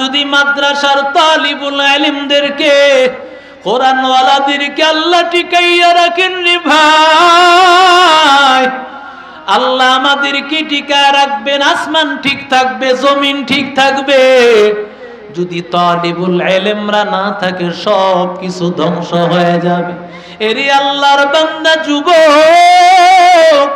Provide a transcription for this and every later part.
যদি মাদ্রাসার তালিবুল ইলমদেরকে, কোরআনওয়ালাদেরকে আল্লাহ টিকাইয়া রাখেন রে ভাই, আল্লাহ আমাদেরকে টিকায় রাখবেন, আসমান ঠিক থাকবে, জমিন ঠিক থাকবে। যদি তালিবুল ইলমরা না থাকে সব কিছু ধ্বংস হয়ে যাবে। এরে আল্লাহর বান্দা যুবক,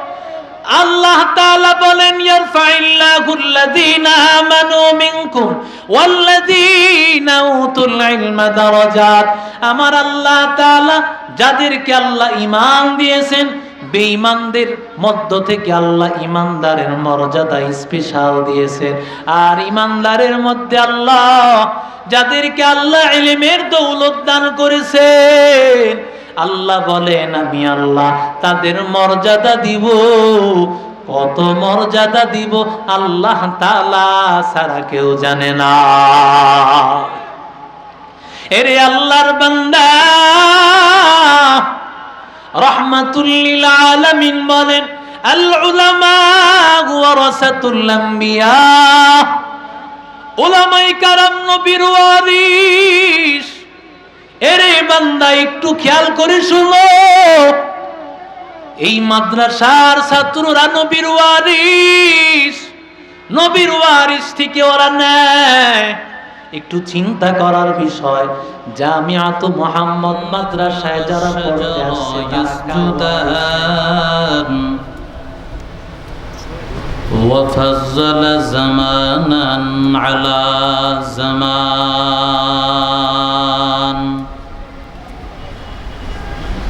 আল্লাহ তাআলা বলেন ইয়ারফাইল্লাহুল্লাযীনা আমানু মিনকুম ওয়াল্লাযীনা উতুল ইলমা দারাজাত। আমার আল্লাহ তাআলা যাদেরকে আল্লাহ ঈমান দিয়েছেন, বেঈমানদের মধ্য থেকে আল্লাহ ঈমানদারের মর্যাদা স্পেশাল দিয়েছেন। আর ঈমানদারের মধ্যে আল্লাহ যাদেরকে আল্লাহ ইলমের দৌলত দান করেছেন, আল্লাহ বলেন আমি আল্লাহ তাদের মর্যাদা দিব। কত মর্যাদা দিব আল্লাহ তাআলা ছাড়া কেউ জানে না। এরে আল্লাহর বান্দা, রাহমাতুল লিল আলামিন বলেন আল উলামা ওয়ারাসাতুল আম্বিয়া। উলামায়ে কেরাম নবীর ওয়ারিস। এরে বান্দা একটু খেয়াল করে শুনো, এই মাদ্রাসার ছাত্ররা নবীর ওয়ারিস। নবীর ওয়ারিস থেকে ওরা নেয়। একটু চিন্তা করার বিষয়, জামিআতু মুহাম্মদ মাদ্রাসায় যারা পড়তে আসছে وفضل زمانا على زمان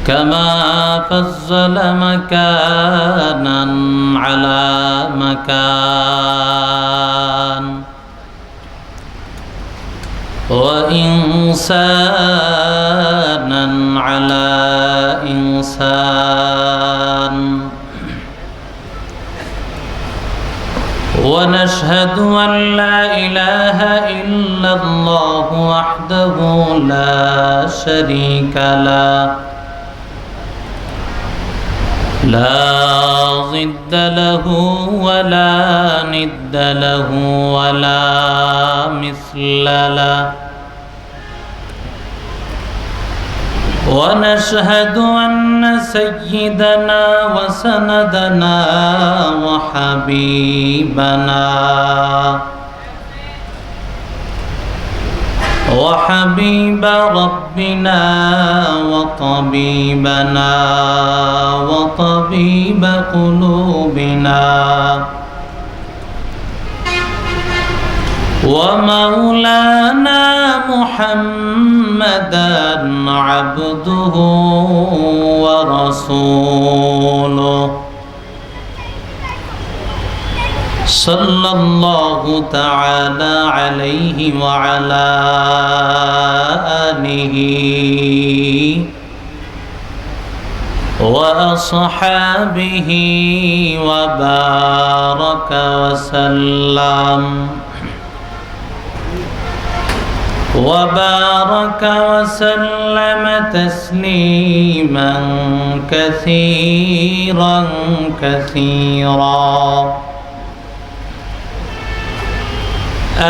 كما فضل مكانا على مكان وإنسانا على إنسان ونشهد أن لا إله إلا الله وحده لا شريك له لا ضد له ولا ند له ولا مثل له ونشهد أن سيدنا وسندنا وحبيبنا وحبيب ربنا وطبيبنا وطبيب قلوبنا ومولانا محمدا عبده ورسوله صلى الله تعالى عليه وعلى آله وأصحابه وبارك وسلم وبارك وسلم تسليما كثيرا كثيرا.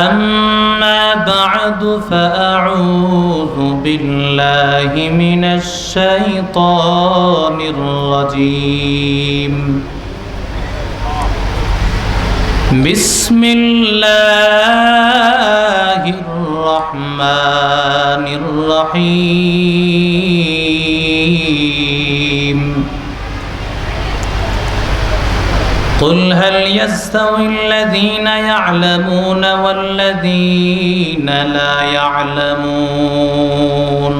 أما بعد فأعوذ بالله من الشيطان الرجيم. بسم الله الرحمن الرحيم. قل هل يستوي الذين يعلمون والذين لا يعلمون.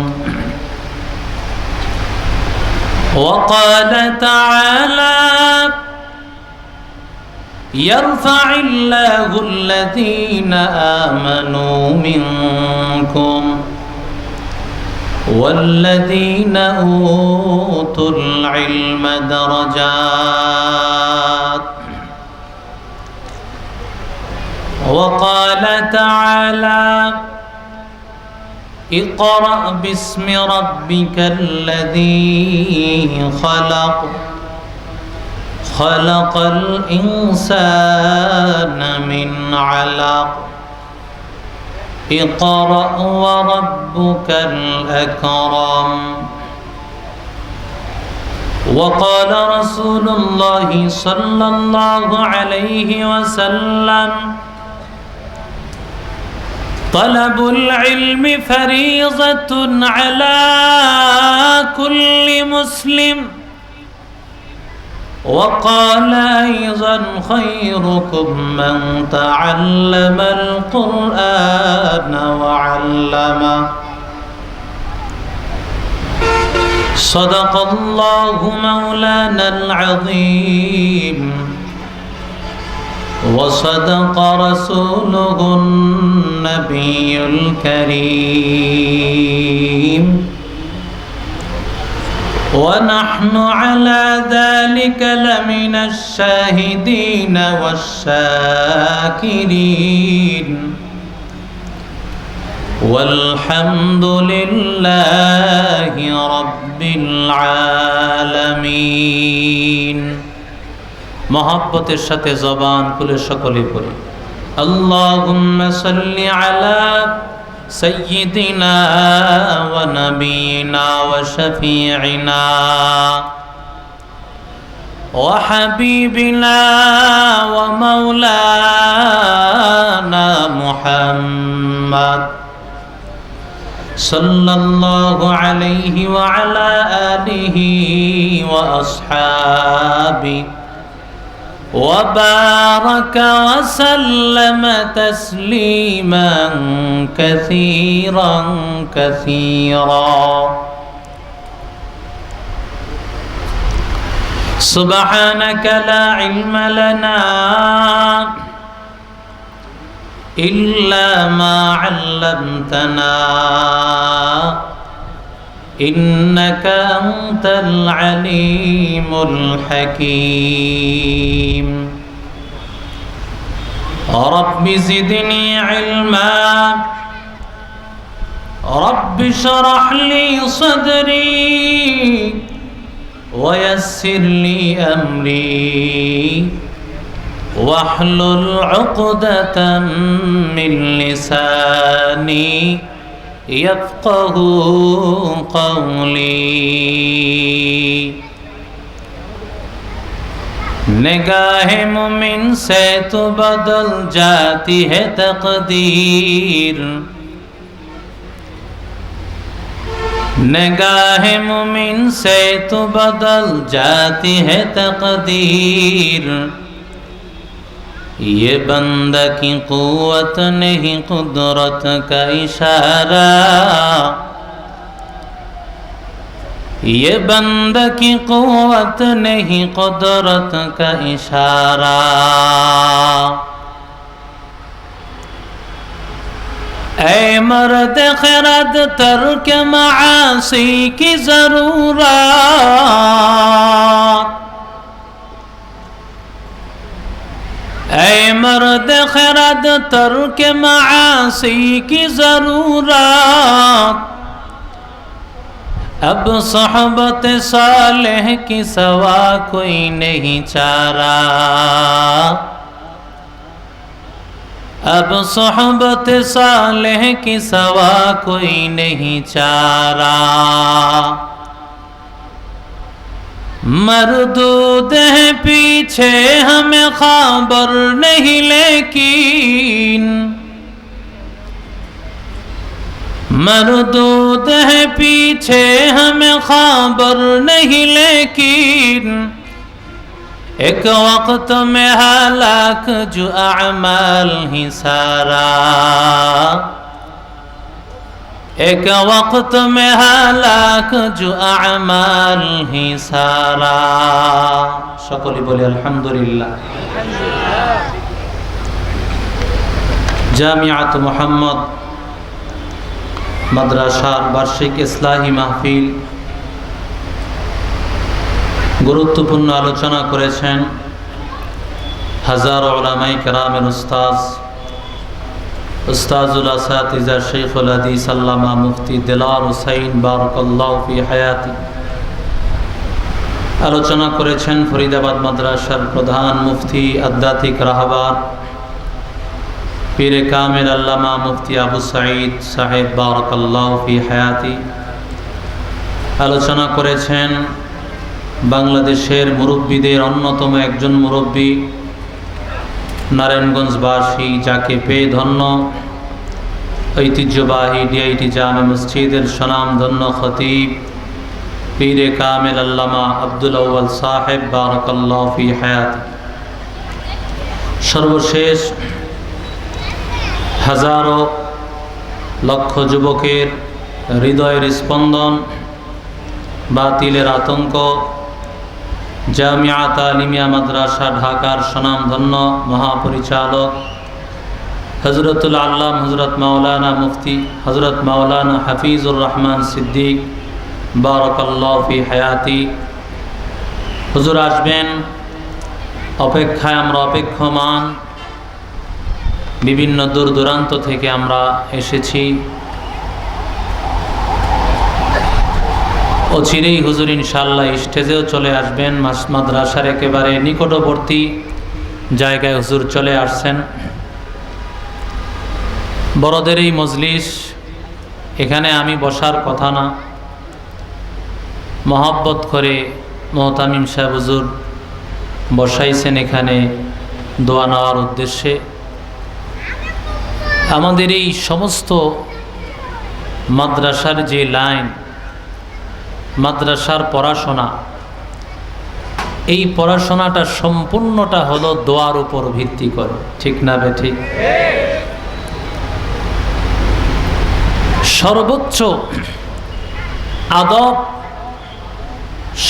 وقال تعالى يرفع الله الذين آمنوا منكم والذين أوتوا العلم درجات. وقال تعالى اقرأ باسم ربك الذي خلق خلق الإنسان من علق اقرأ وربك الأكرم. وقال رسول الله صلى الله عليه وسلم طلب العلم فريضة على كل مسلم. وقال أيضا خيركم من تعلم القرآن وعلمه. صدق الله مولانا العظيم وصدق رسوله النبي الكريم ونحن على ذلك لمن الشاهدين والشاكرين والحمد لله رب العالمين. মহব্বতের সাথে জবান খুলে সকলে পড়ি আল্লাহুম্মা সাল্লি আলা সাইয়্যিদিনা ওয়া নাবিয়িনা ওয়া শাফিঈনা ওয়া হাবিবিনা ওয়া মাওলানা মুহাম্মদ সাল্লাল্লাহু আলাইহি ওয়া আলা আলিহি ওয়া আসহাবিহি وبارك وسلم تسليما كثيرا كثيرا. سبحانك لا علم لنا إلا ما علمتنا إنك أنت العليم الحكيم. رب زدني علما رب اشرح لي صدري ويسر لي أمري واحلل عقدة من لساني يفقه قولي. निगाह मुमिन से तो बदल जाती है तकदीर. निगाह मुमिन से तो बदल जाती है तकदीर. ये बंदा की कुव्वत नहीं कुदरत का इशारा. ये बंदा की कुव्वत नहीं कुदरत का इशारा. ऐ मर्द खिरद तर्क मासी की जरूरत. ऐ मर्द खिरद तर्क मासी की जरूरत. अब सोहबत सालेह की सवा कोई नहीं चारा. अब सोहबत सालेह की सवा कोई नहीं चारा. मरदूद है पीछे हमें खबर नहीं लेकिन. मरदूद है पीछे हमें खबर नहीं लेकिन. एक वक्त में हलाक जो अमाल ही सारा. एक वक्त में हलाक जो अमाल ही सारा. সকলে বলি আলহামদুলিল্লাহ. জামিআত মুহাম্মদ মাদ্রাসার বার্ষিক ইসলাহি মাহফিল গুরুত্বপূর্ণ আলোচনা করেছেন হাজার উলামায়ে কেরামের উস্তাজুল আসাতিজা শেখুল হাদিস আল্লামা মুফতি দেলাওয়ার হুসাইন বারাকাল্লাহু ফি হায়াতি. আলোচনা করেছেন ফরিদাবাদ মাদ্রাসার প্রধান মুফতি আধ্যাত্মিক রাহবার পীরে কামেল আল্লামা মুফতি আবু সাঈদ সাহেব বারাকাল্লাহু ফি হায়াতি আলোচনা করেছেন বাংলাদেশের মুরব্বীদের অন্যতম একজন মুরব্বী, নারায়ণগঞ্জবাসী, যাকে পেয়ে ধন্য, ঐতিহ্যবাহী ডিআইটি জামে মসজিদের স্বনামধন্য খতিব পীরে কামেল আল্লামা আব্দুল আউয়াল সাহেব বারাকাল্লাহু ফি হায়াতি। সর্বশেষ হাজারো লক্ষ যুবকের হৃদয়ের স্পন্দন, বাতিলের আতঙ্ক, জামিয়া তালিমিয়া মাদ্রাসা ঢাকার স্বনামধন্য মহাপরিচালক হযরতুল আল্লাম হযরত মাওলানা মুফতি হযরত মাওলানা হাফিজুর রহমান সিদ্দিক বারাকাল্লাহু ফি হায়াতি হুজুর আসবেন, অপেক্ষায় আমরা অপেক্ষমান। বিভিন্ন দূর দূরান্ত থেকে আমরা এসেছি। অচিরেই হুজুর ইনশাআল্লাহ স্টেজেও চলে আসবেন। মাদ্রাসার একেবারে নিকটবর্তী জায়গায় হুজুর চলে আসছেন। বড়দের এই মজলিস, এখানে আমি বসার কথা না, মহব্বত করে মোহতামিম সাহেব হুজুর বসাইছেন এখানে দোয়া নেওয়ার উদ্দেশ্যে। আমাদের এই সমস্ত মাদ্রাসার যে লাইন, মাদ্রাসার পড়াশোনা, এই পড়াশোনাটা সম্পূর্ণটা হলো দোয়ার উপর ভিত্তি করে, ঠিক না বেঠিক? সর্বোচ্চ আদব,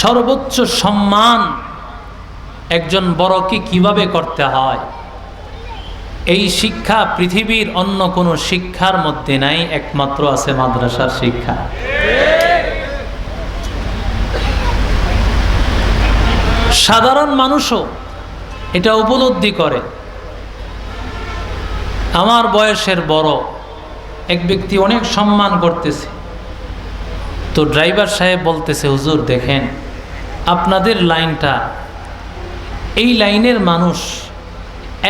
সর্বোচ্চ সম্মান একজন বড়কে কিভাবে করতে হয়, এই শিক্ষা পৃথিবীর অন্য কোনো শিক্ষার মধ্যে নাই, একমাত্র আছে মাদ্রাসার শিক্ষা। সাধারণ মানুষও এটা উপলব্ধি করে। আমার বয়সের বড় এক ব্যক্তি অনেক সম্মান করতেছে, তো ড্রাইভার সাহেব বলতেছে, হুজুর দেখেন আপনাদের লাইনটা, এই লাইনের মানুষ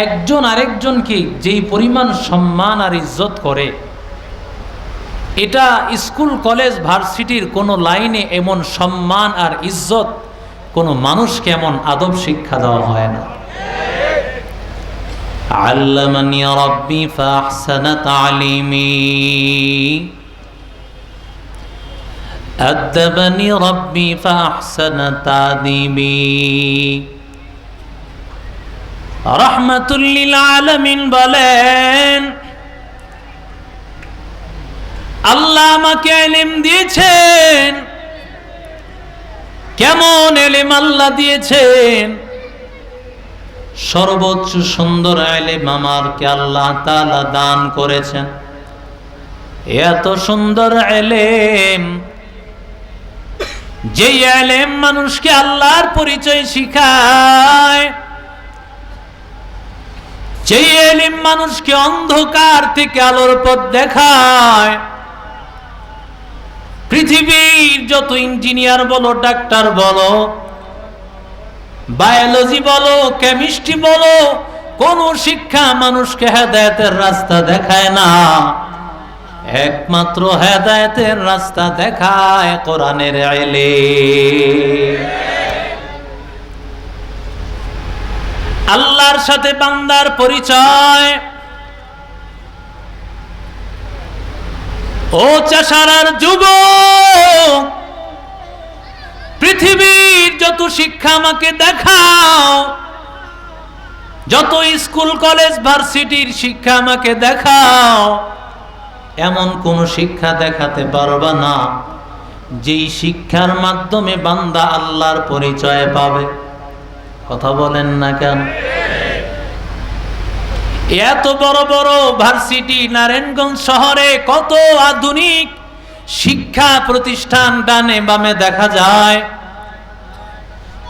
একজন আরেকজনকে যেই পরিমাণ সম্মান আর ইজ্জত করে, এটা স্কুল কলেজ ভার্সিটির কোনো লাইনে এমন সম্মান আর ইজ্জত কোনো মানুষকে এমন আদব শিক্ষা দেওয়া হয় না। আল্লামানি রাব্বি ফাহসানা তালিমি আদাবানি রাব্বি ফাহসানা তাদিবি। রাহমাতুল লিল আলামিন বলেন, আল্লাহ আমাকে ইলম দিয়েছেন। কেমন ইলম আল্লাহ দিয়েছেন? সর্বোচ্চ সুন্দর ইলম আমাকে আল্লাহ তাআলা দান করেছেন। এত সুন্দর ইলম, যে ইলম মানুষকে আল্লাহর পরিচয় শিখায়, যে ইলম মানুষকে অন্ধকার থেকে আলোর পথ দেখায়। পৃথিবীর যত ইঞ্জিনিয়ার বলো, ডাক্তার বলো, বায়োলজি বলো, কেমিস্ট্রি বলো, কোন শিক্ষা মানুষকে হেদায়েতের রাস্তা দেখায় না। একমাত্র হেদায়েতের রাস্তা দেখায় কোরআনের ইলম। আল্লাহর সাথে বান্দার পরিচয়। ও চাষারার যুবক, পৃথিবীর যত শিক্ষা আমাকে দেখাও, যত স্কুল কলেজ ভার্সিটির শিক্ষা আমাকে দেখাও, এমন কোন শিক্ষা দেখাতে পারবা না যেই শিক্ষার মাধ্যমে বান্দা আল্লাহর পরিচয় পাবে। কথা বলেন না কেন? এত বড় বড় ভার্সিটি নারায়ণগঞ্জ শহরে কত আধুনিক শিক্ষা প্রতিষ্ঠান ডানে বামে দেখা যায়,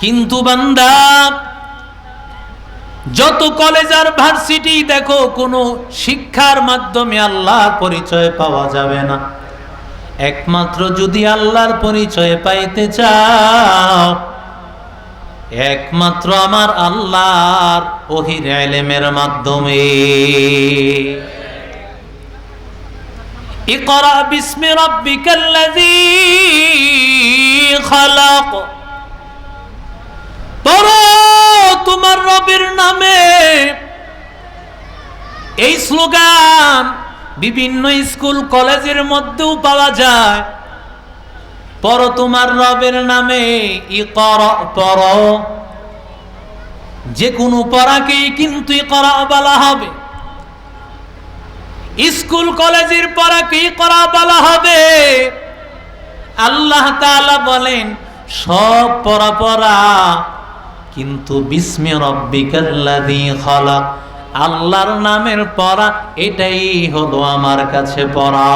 কিন্তু বান্দা যত কলেজ আর ভার্সিটি দেখো, কোনো শিক্ষার মাধ্যমে আল্লাহর পরিচয় পাওয়া যাবে না। একমাত্র যদি আল্লাহর পরিচয় পাইতে চাও, একমাত্র আমার আল্লাহর ওহীর ইলমের মাধ্যমে। ইকরা বিসমি রাব্বিকাল্লাযী খালাক, পড়ো তোমার রবের নামে। এই স্লোগান বিভিন্ন স্কুল কলেজের মধ্যেও পাওয়া যায়। পড়ো তোমার রবের নামে, ইকরা পড়ো। যে কোনো পড়াকেই কিন্তু ইকরা বলা হবে। স্কুল কলেজের পড়াকে ইকরা বলা হবে। আল্লাহ তাআলা বলেন সব পড়া, কিন্তু বিসমি রাব্বিকাল্লাযী খালাক, আল্লাহর নামের পড়া, এটাই হলো আমার কাছে পড়া।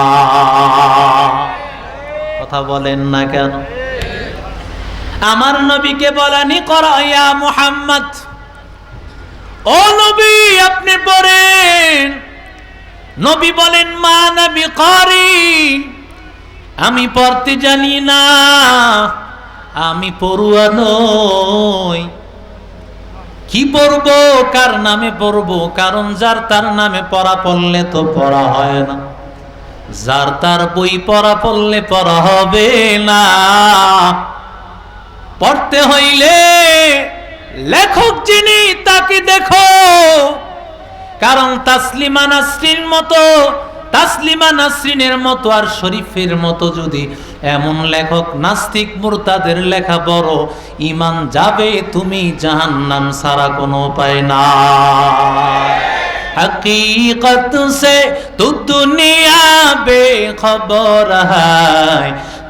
কথা বলেন না কেন? আমার নবীকে বলেন ইকরা ইয়া মুহাম্মদ, ও নবী আপনি পড়েন। নবী বলেন মা নবী কারি, আমি পড়তে জানি না, আমি পড়ুয়া নই। কি পড়বো, কার নামে পড়বো? কারণ যার তার নামে পড়া পড়লে তো পড়া হয় না, যার তার বই পড়া পড়লে পড়া হবে না। পড়তে হইলে লেখক যিনি তাকে দেখো। কারণ তাসলিমা নাসরিনের মতো আর শরীফের মতো যদি এমন লেখক নাস্তিক মুরতাদের লেখা বড়, ঈমান যাবে তুমি জাহান্নাম ছাড়া কোনো উপায় না। हकीकत से तू दुनिया बेखबर है,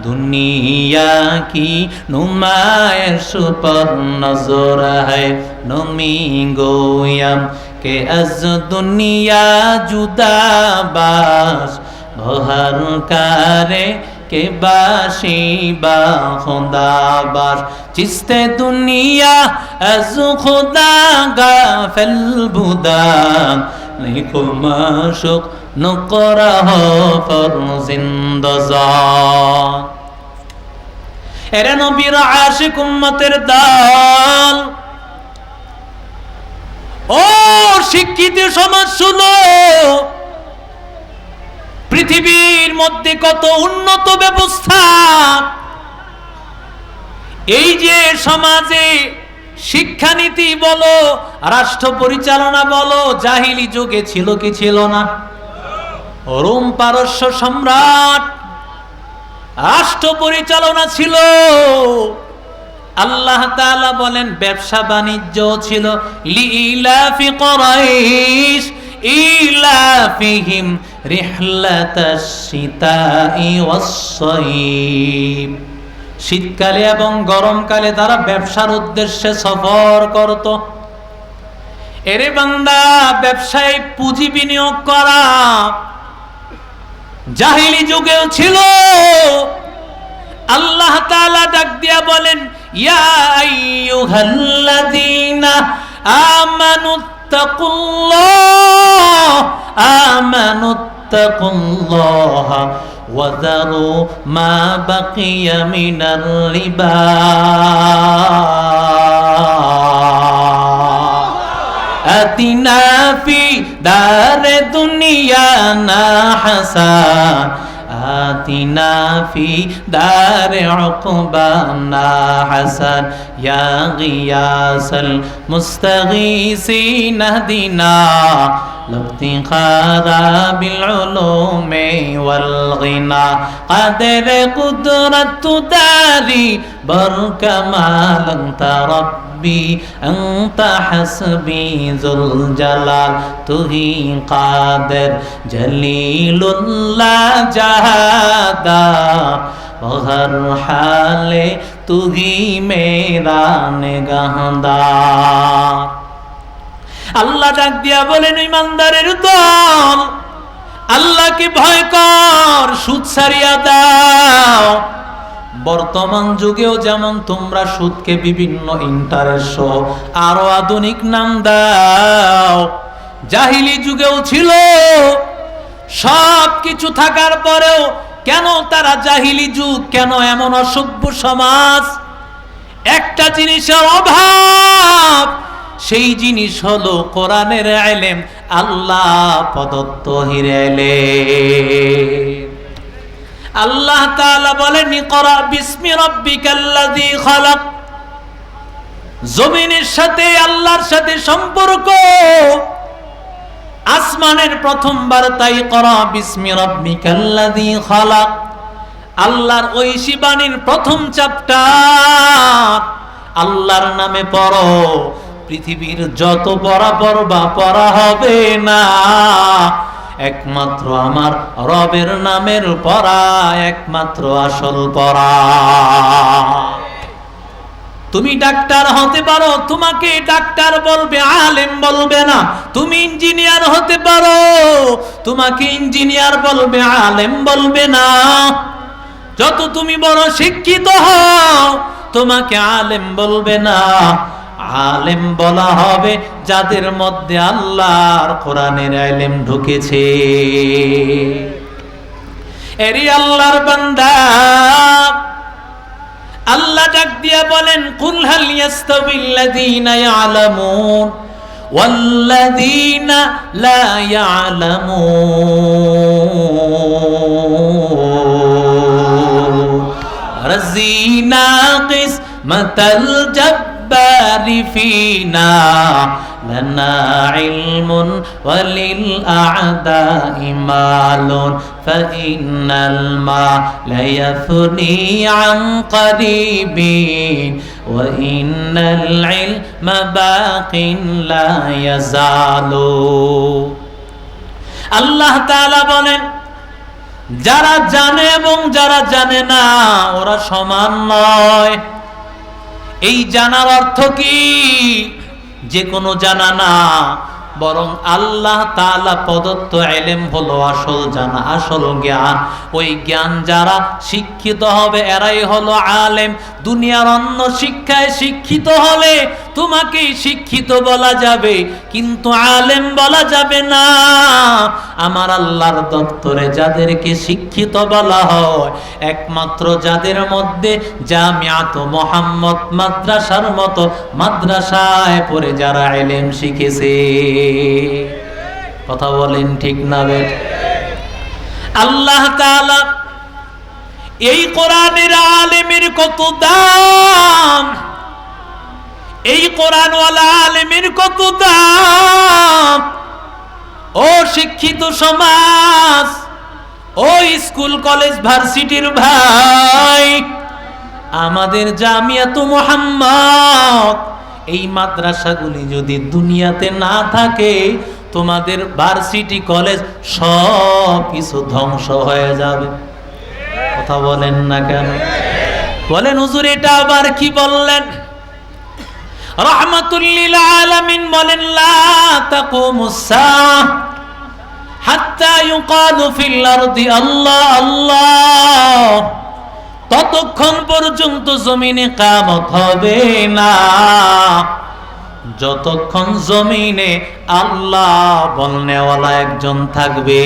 दुनिया की नुमाइश पर नजर है। नमी गोयम के अज दुनिया जुदा बाश, बहर कारे के बाशी बा खुदा बाश। चिस्ते दुनिया अज खुदा गाफिल बुदा, निको माशुक नुकरा हो पर जिंदजा। এরে নবীর আশিক উম্মতের দল, ও শিক্ষিত সমাজ শুনো, পৃথিবীর মধ্যে কত উন্নত ব্যবস্থা। এই যে সমাজে শিক্ষানীতি বলো, রাষ্ট্র পরিচালনা বলো, জাহিলি যুগে ছিল কি ছিল না? রোম পারস্য সম্রাট রাষ্ট্র পরিচালনা ছিল। আল্লাহ তাআলা বলেন ব্যবসা বাণিজ্য ছিল। লিইলাফি কুরাইশ ইলাফিহিম রিহলাতাশ শিতাই ওয়াস সাইব, শীতকালে এবং গরমকালে তারা ব্যবসার উদ্দেশ্যে সফর করত। এরে বান্দা, ব্যবসায় পুঁজি বিনিয়োগ করা জাহিলি যুগেও ছিল। আল্লাহ তাআলা ডাক দিয়া বলেন ইয়া আইয়ুহাল্লাযীনা আমানুত্তাকুল্লাহ ওয়া যারু মা বাকিয়া মিনার রিবা আতিনা ফি দারে দুনিয়া না হাসান, আতিনা ফি দারে উকবানা হাসান। ইয়া গিয়াসাল মুস্তাগীসিন ইহদিনা লিফতিখারা বিল উলুমি ওয়াল গিনা। কাদের কুদরত দারি বরকামাল তারাব্বি আনতা হাসবি যুল জালাল। তুহি কাদের জলিলুল্লাহ জাহাদা, হর হালে তুহি মেরা নিগাহদার। আল্লাহ ডাক দিয়া বলেন ইমানদারের দল, আল্লাহকে ভয় কর, সুদ ছাড়িয়া দাও। বর্তমান যুগেও যেমন তোমরা সুদকে বিভিন্ন ইন্টারেস্ট আরো আধুনিক নাম দাও, জাহিলি যুগেও ছিল। সব কিছু থাকার পরেও কেন তারা জাহিলি যুগ, কেন এমন অসভ্য সমাজ? একটা জিনিসের অভাব, সেই জিনিস হলো কোরআনের ইলম, আল্লাহ প্রদত্ত ইলম। আল্লাহ তাআলা বলেন ইকরা বিসমি রাব্বিকাল্লাযী খালাক। জমিনের সাথে আল্লাহর সাথে সম্পর্ক। আসমানের প্রথমবার তাই ইকরা বিসমি রাব্বিকাল্লাযী খালাক, আল্লাহর ঐশী বাণীর প্রথম চ্যাপ্টার, আল্লাহর নামে পড়ো। পৃথিবীর যত পড়া পড়বা পড়া হবে না, একমাত্র আমার রবের নামের পড়া একমাত্র আসল পড়া। তুমি ডাক্তার হতে পারো, তোমাকে ডাক্তার বলবে, আলেম বলবে না। তুমি ইঞ্জিনিয়ার হতে পারো, তোমাকে ইঞ্জিনিয়ার বলবে, আলেম বলবে না। যত তুমি বড় শিক্ষিত হও, তোমাকে আলেম বলবে না। আলেম বলা হবে যাদের মধ্যে আল্লাহর কোরআনের ইলম ঢুকেছে। এরি আল্লাহর বান্দা, আল্লাহ ডাক দিয়া বলেন কুল হাল ইয়াস্তাবিল্লাযীনা ইয়ালামুন ওয়াল্লাযীনা লা ইয়ালামুন রাযীনা কিসমাতাল জাব্বারি ফীনা লানা ইলমুন ওয়ালিল আ'দাই মালুন ফাইন্নাল মালা ইয়াফনি আন করিবিন ওয়া ইন্নাল ইলমা বাকিন লা ইয়াজালু। আল্লাহ তাআলা বলেন যারা জানে এবং যারা জানে না ওরা সমান নয়। এই জানার অর্থ কি? যে কোনো জানা না, বরং আল্লাহ তাআলা প্রদত্ত ইলম হলো আসল জানা, আসল জ্ঞান। ওই জ্ঞান যারা শিক্ষিত হবে এরাই হলো আলেম। দুনিয়ার অন্য শিক্ষায় শিক্ষিত হলে তোমাকে শিক্ষিত বলা যাবে, কিন্তু আলেম বলা যাবে না। আমার আল্লাহর দপ্তরে যাদেরকে শিক্ষিত বলা হয়, একমাত্র যাদের মধ্যে জামিয়াত মুহাম্মদ মাদ্রাসার মতো মাদ্রাসায় পড়ে যারা ইলম শিখেছে। কথা বলেন ঠিক না বেঠ? আল্লাহ তাআলা এই কোরআনের আলেমের কত দাম, এই কোরআনওয়ালা আলেমের কত দাম। ও শিক্ষিত সমাজ, ও স্কুল কলেজ ভার্সিটির ভাই, আমাদের জামিয়াত মুহাম্মদ এই মাদ্রাসাগুলি যদি দুনিয়াতে না থাকে, তোমাদের ভার্সিটি কলেজ সব কিছু ধ্বংস হয়ে যাবে। কথা বলেন না কেন? বলেন হুজুর এটা আবার কি বললেন? রাহমাতুল লিল আলামিন বলেন লা তাকুমুস সাআহ হাত্তা ইউকালু ফিল আরদি আল্লাহ আল্লাহ। ততক্ষণ পর্যন্ত জমিনে কিয়ামত হবে না যতক্ষণ জমিনে আল্লাহ বলনেওয়ালা একজন থাকবে।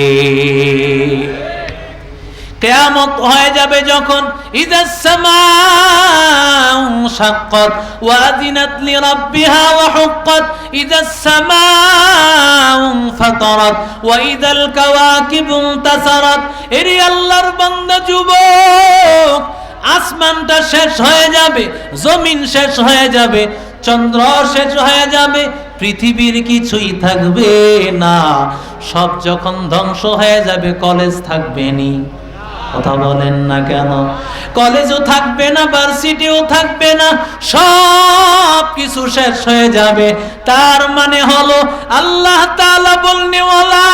কিয়ামত হয়ে যাবে যখন ইযাস সামাউ শাক্কাত ওয়া আযিনাত লিরাব্বিহা ওয়া হুক্কাত, ইযাস সামাউ ফাতারাত ওয়া ইযাল কাওয়াকিবু ইনতাসারাত। এরে আল্লাহর বান্দা যুবক, আসমানটা শেষ হয়ে যাবে, জমিন শেষ হয়ে যাবে, চন্দ্র শেষ হয়ে যাবে, পৃথিবীর কিছুই থাকবে না। সব যখন ধ্বংস হয়ে যাবে, কলেজ থাকবে নি। কথা বলেন না কেন? কলেজও থাকবে না, ভার্সিটিও থাকবে না, সব কিছু শেষ হয়ে যাবে। তার মানে হলো আল্লাহ তাআলা বলনেওয়ালা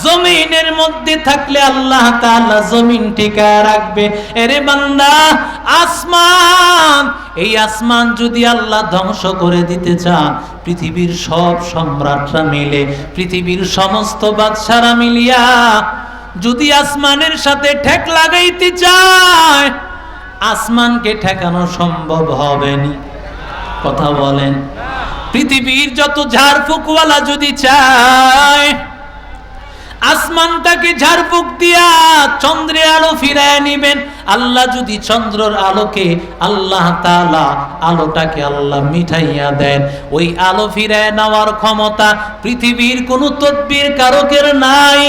জমিনের মধ্যে থাকলে আল্লাহ তাআলা জমিন টিকায় রাখবে। এরে বান্দা, আসমান, এই আসমান যদি আল্লাহ ধ্বংস করে দিতে চান, পৃথিবীর সব সম্রাটরা মিলে, পৃথিবীর সমস্ত বাদশারা মিলিয়া যদি আসমানের সাথে ঠেক লাগাইতে চায়, আসমানকে ঠেকানো সম্ভব হবে না। কথা বলেন? পৃথিবীর যত ঝাড়ফুকওয়ালা যদি চায় আসমানটাকে ঝাড়ফুক দিয়া চন্দ্রে আলো ফিরায় নিবেন, আল্লাহ যদি চন্দ্রের আলোকে আল্লাহ তাআলা আলোটাকে আল্লাহ মিঠাইয়া দেন, ওই আলো ফিরায় নেওয়ার ক্ষমতা পৃথিবীর কোনো তদবির কারকের নাই।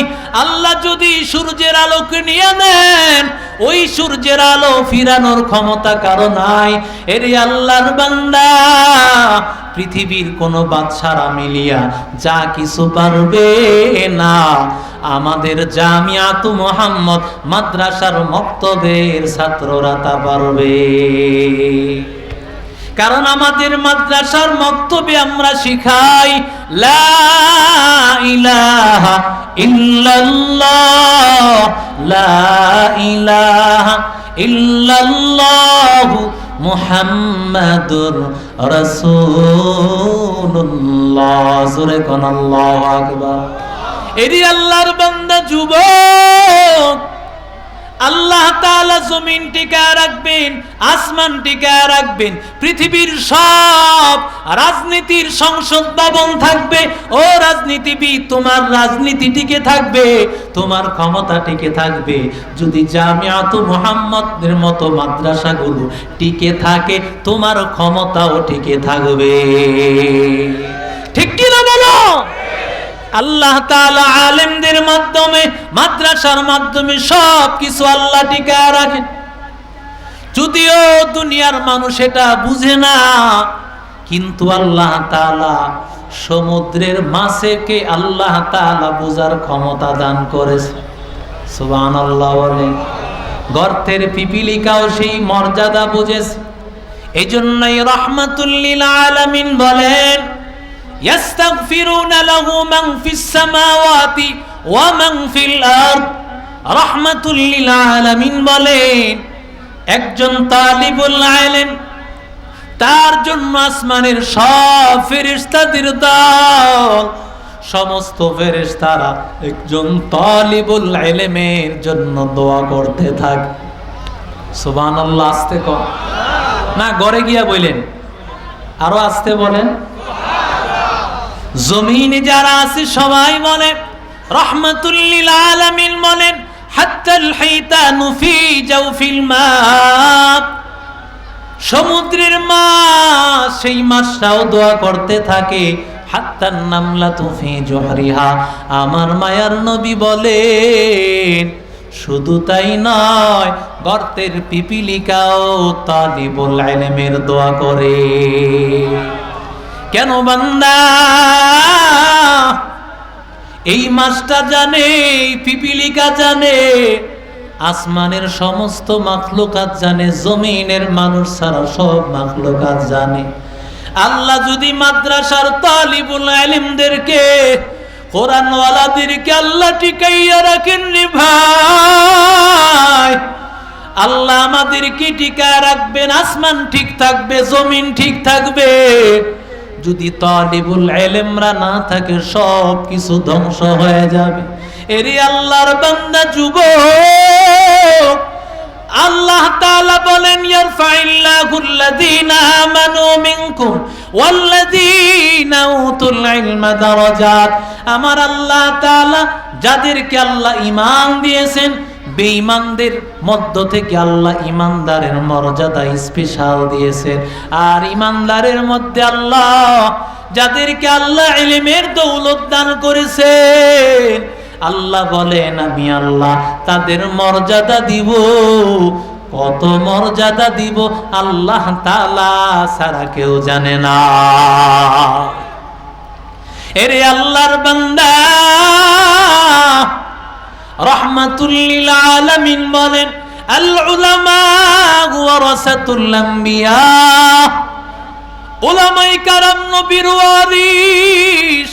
আল্লাহ যদি সূর্যের আলোকে নিয়ে নেন, ওই সূর্যের আলো ফিরানোর ক্ষমতা কারো নাই। এরে আল্লাহর বান্দা, পৃথিবীর কোনো বাদশারা মিলিয়া যা কিছু পারবে না, আমাদের জামিয়াতু মুহাম্মদ মাদ্রাসার মক্তবের ছাত্ররা তা পারবে। কারণ আমাদের মাদ্রাসার মক্তবে আমরা শিখাই লা ইলাহা ইল্লাল্লাহ, লা ইলাহা ইল্লাল্লাহ মুহাম্মাদুর রাসূলুল্লাহ। জোরে কোন আল্লাহু আকবার। এরি আল্লাহর বান্দা যুবক, আল্লাহ তাআলা জমিন টিকায় রাখবেন, আসমান টিকায় রাখবেন, পৃথিবীর সব রাজনীতির সংসদ ভবন থাকবে। ও রাজনীতিবিদ, তোমার রাজনীতি টিকে থাকবে, তোমার ক্ষমতা টিকে থাকবে যদি জামিয়াতু মুহাম্মদের মতো মাদ্রাসাগুলো টিকে থাকে, তোমার ক্ষমতাও টিকে থাকবে। ঠিক কি না বলো? আল্লাহ তাআলা আলেমদের মাধ্যমে, মাদ্রাসার মাধ্যমে সব কিছু আল্লাহ টিকায় রাখেন। যদিও দুনিয়ার মানুষ এটা বুঝে না, কিন্তু আল্লাহ তাআলা সমুদ্রের মাছকে আল্লাহ তাআলা বোঝার ক্ষমতা দান করেছে। সুবহানাল্লাহ বলেন। গর্তের পিপিলিকাও সেই মর্যাদা বুঝেছে। এজন্যই রাহমাতুল লিল আলামিন বলেন, ইয়াস্তাগফিরুনা লাহু মান ফিস সামাওয়াতি ওয়া মান ফিল আরদ। রাহমাতুল লিল আলামিন বলেন, একজন তালিবুল ইলম, তার জন্য আসমানের সব ফেরেশতাদের দল, সমস্ত ফেরেশতারা একজন তালিবুল ইলমের জন্য দোয়া করতে থাকে। সুবহানাল্লাহ। আস্তে কর না, ঘরে গিয়া বলেন, আরো আস্তে বলেন। জমিনে যারা আছে সবাই বলে রাহমাতুল লিল আলামিন বলেন, হাত্তাল হাইতানু ফি জাওফিল মা। সমুদ্রের মাছ, সেই মাছটাও দোয়া করতে থাকে। হাত্তান নামলাতু ফি জুহরিহা। আমার মায়ার নবী বলেন, শুধু তাই নয়, গর্তের পিপিলিকাও তালিবুল ইলমের দোয়া করে। কেন বান্দা? এই মাছটা জানে, এই পিপিলিকা জানে, আসমানের সমস্ত মাখলুকাত জানে, জমিনের মানুষ ছাড়া সব মাখলুকাত জানে। আল্লাহ যদি মাদ্রাসার তালিবুল ইলমদেরকে, কোরআনওয়ালাদেরকে আল্লাহ টিকাইয়া রাখেন রে ভাই, আল্লাহ আমাদেরকে টিকায় রাখবেন। আসমান ঠিক থাকবে, জমিন ঠিক থাকবে। যদি তালিবুল ইলমরা না থাকে, সব কিছু ধ্বংস হয়ে যাবে। এরে আল্লাহর বান্দা যুবক, আল্লাহ তাআলা বলেন, ইয়ারফাইল্লাহুল্লাযীনা আমানু মিনকুম ওয়াল্লাযীনা উতুল ইলমা দারাজাত। আমার আল্লাহ তাআলা যাদেরকে আল্লাহ ঈমান দিয়েছেন, বেঈমানদের মধ্য থেকে আল্লাহ ঈমানদারের মর্যাদা স্পেশাল দিয়েছেন। আর ঈমানদারের মধ্যে আল্লাহ যাদেরকে আল্লাহ ইলমের দৌলত দান করেছেন, আল্লাহ বলেন আমি আল্লাহ তাদের মর্যাদা দিব। কত মর্যাদা দিব আল্লাহ তাআলা ছাড়া কেউ জানে না। এরে আল্লাহর বান্দা, রাহমাতুল লিল আলামিন বলেন, আল উলামা ওয়ারাসাতুল আম্বিয়া। উলামায়ে কেরাম নবীর ওয়ারিস।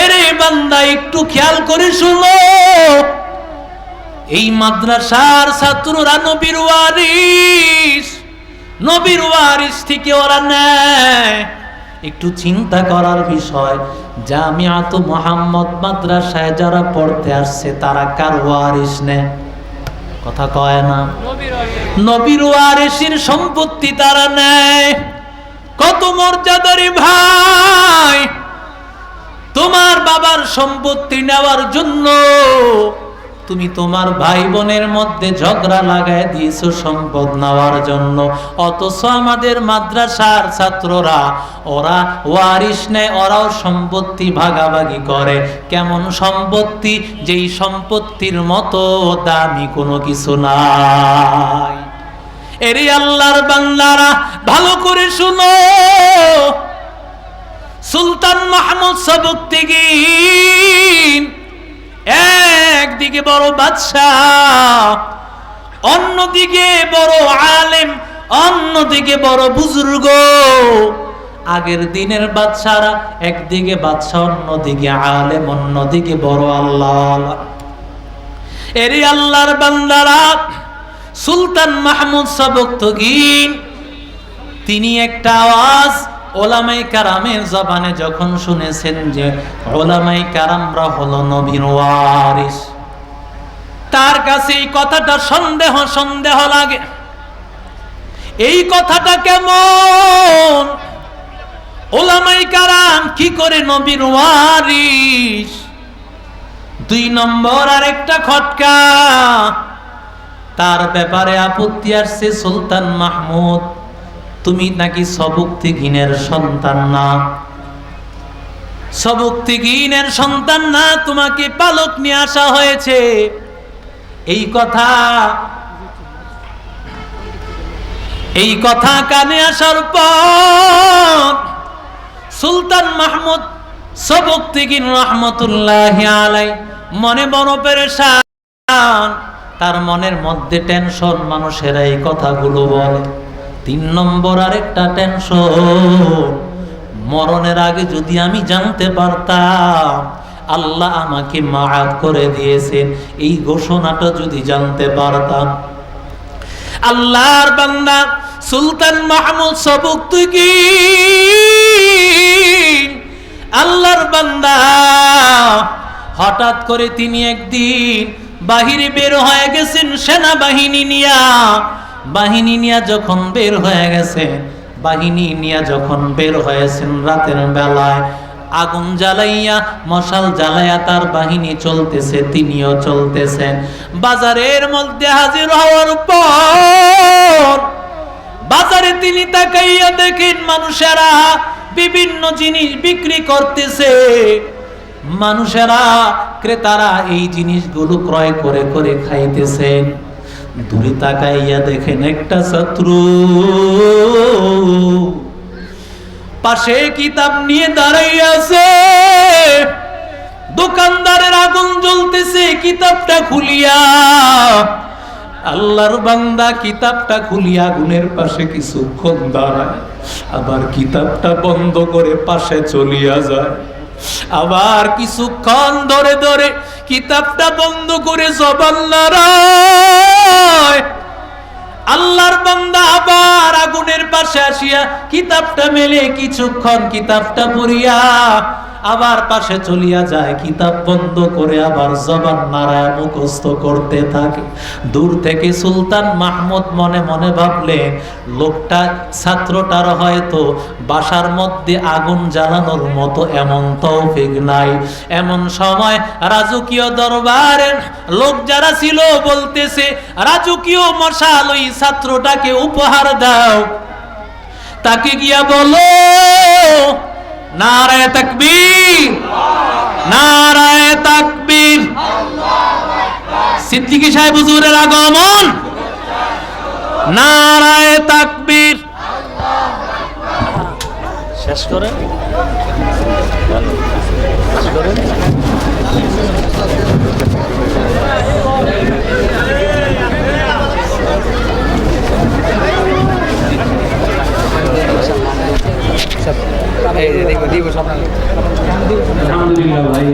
এরে বান্দা, একটু খেয়াল করে শুনো, এই মাদ্রাসার ছাত্ররা নবীর ওয়ারিস। নবীর ওয়ারিস থেকে ওরা নেয়। একটু চিন্তা করার বিষয়, জামিয়াতু মুহাম্মদ মাদ্রাসায় যারা পড়তে আসছে, তারা কার ওয়ারিস নেয়? কথা কয় না। নবীর ওয়ারিসের সম্পত্তি তারা নেয়। কত মর্যাদার ভাই! তোমার বাবার সম্পত্তি নেওয়ার জন্য তুমি তোমার ভাই বোনের মধ্যে ঝগড়া লাগায় দিয়েছো সম্পদ নেওয়ার জন্য, অথচ আমাদের মাদ্রাসার ছাত্ররা ওরা ওয়ারিশ নেয়, ওরাও সম্পত্তি ভাগাভাগি করে। কেমন সম্পত্তি? যেই সম্পত্তির মতো দামি কোনো কিছু নাই। এরে আল্লাহর বান্দারা ভালো করে শুনো, সুলতান মাহমুদ সবকতেগীন একদিকে বড় বাদশাহ, অন্যদিকে বড় আলেম, অন্যদিকে বড় বুজুর্গ। আগের দিনের বাদশারা একদিকে বাদশাহ, অন্যদিকে আলেম, অন্যদিকে বড় আল্লাহ। এরে আল্লাহর বান্দারা, সুলতান মাহমুদ সবকতেগীন তিনি একটা আওয়াজ ওলামায়ে কেরামের জবানে যখন শুনেছেন যে ওলামায়ে কেরামরা হলো নবীর ওয়ারিস, তার কাছে এই কথাটা সন্দেহ সন্দেহ লাগে। এই কথাটা কেমন? ওলামায়ে কেরাম কি করে নবীর ওয়ারিস? 2 নম্বর আরেকটা খটকা, তার ব্যাপারে আপত্তি আসছে। সুলতান মাহমুদ, তুমি নাকি সবকতেগীনের সন্তান না, সবকতেগীনের সন্তান না, তোমাকে পালক নিয়ে আসা হয়েছে। এই কথা কানে আসার পর সুলতান মাহমুদ সবকতেগীন রহমতুল্লাহি আলাইহি মনে বড় পেরেশান, তার মনের মধ্যে টেনশন, মানুষেরা এই কথাগুলো বলে। 3 নম্বর আরেকটা টেনশন, মরণের আগে যদি আমি জানতে পারতাম আল্লাহ আমাকে মাফ করে দিয়েছেন, এই ঘোষণাটা যদি জানতে পারতাম। আল্লাহর বান্দা সুলতান মাহমুদ সবকতেগীন আল্লাহর বান্দা, হঠাৎ করে তিনি একদিন বাহিরে বের হয়ে গেছেন সেনাবাহিনী নিয়া। বাহিনী নিয়া যখন বের হয়ে গেছে, বাহিনী নিয়া যখন বের হয়েছেন রাতের বেলায়, আগুন জ্বালাইয়া মশাল জ্বালাইয়া তার বাহিনী চলতেছে, তিনিও চলতেছেন। বাজারের মধ্যে হাজির হওয়ার পর বাজারে তিনি তাকাইয়া দেখেন মানুষেরা বিভিন্ন জিনিস বিক্রি করতেছে, মানুষেরা ক্রেতারা এই জিনিসগুলো ক্রয় করে করে খাইতেছেন। দূরে তাকাইয়া দেখেন একটা শত্রু পাশে কিতাব নিয়ে দাঁড়াইয়া আছে, দোকানদারের আগুন জ্বলতেছে, কিতাবটা খুলিয়া আল্লাহর বান্দা কিতাবটা খুলিয়া আগুনের পাশে কিছুক্ষণ দাঁড়ায়, আবার কিতাবটা বন্ধ করে পাশে চলিয়া যায়, আবার কিছুক্ষণ ধরে ধরে কিতাবটা বন্ধ করে জবান নাড়ায়। আল্লাহর বান্দা আবার আগুনের পাশে আসিয়া কিতাবটা মেলে কিছুক্ষণ কিতাবটা পড়িয়া আবার পাশে চলিয়া যায়, কিতাব বন্ধ করে আবার জবান নাড়ায় মুখস্থ করতে থাকে। দূর থেকে সুলতান মাহমুদ মনে মনে ভাবলেন, লোকটা ছাত্রটার হয়তো বাসার মধ্যে আগুন জ্বালানোর মতো এমন তৌফিক নাই। এমন সময় রাজকীয় দরবারের লোক যারা ছিল বলতেছে, রাজকীয় মশাল ওই ছাত্রটাকে উপহার দাও। তাকে গিয়া বলো নারায়ে তাকবীর, নারায়ে তাকবীর। সিদ্দিকী সাহেব হুজুরের আগমন, নারায়ে তাকবীর। শেষ করেন, শেষ করেন। আলহামদুলিল্লাহ ভাই।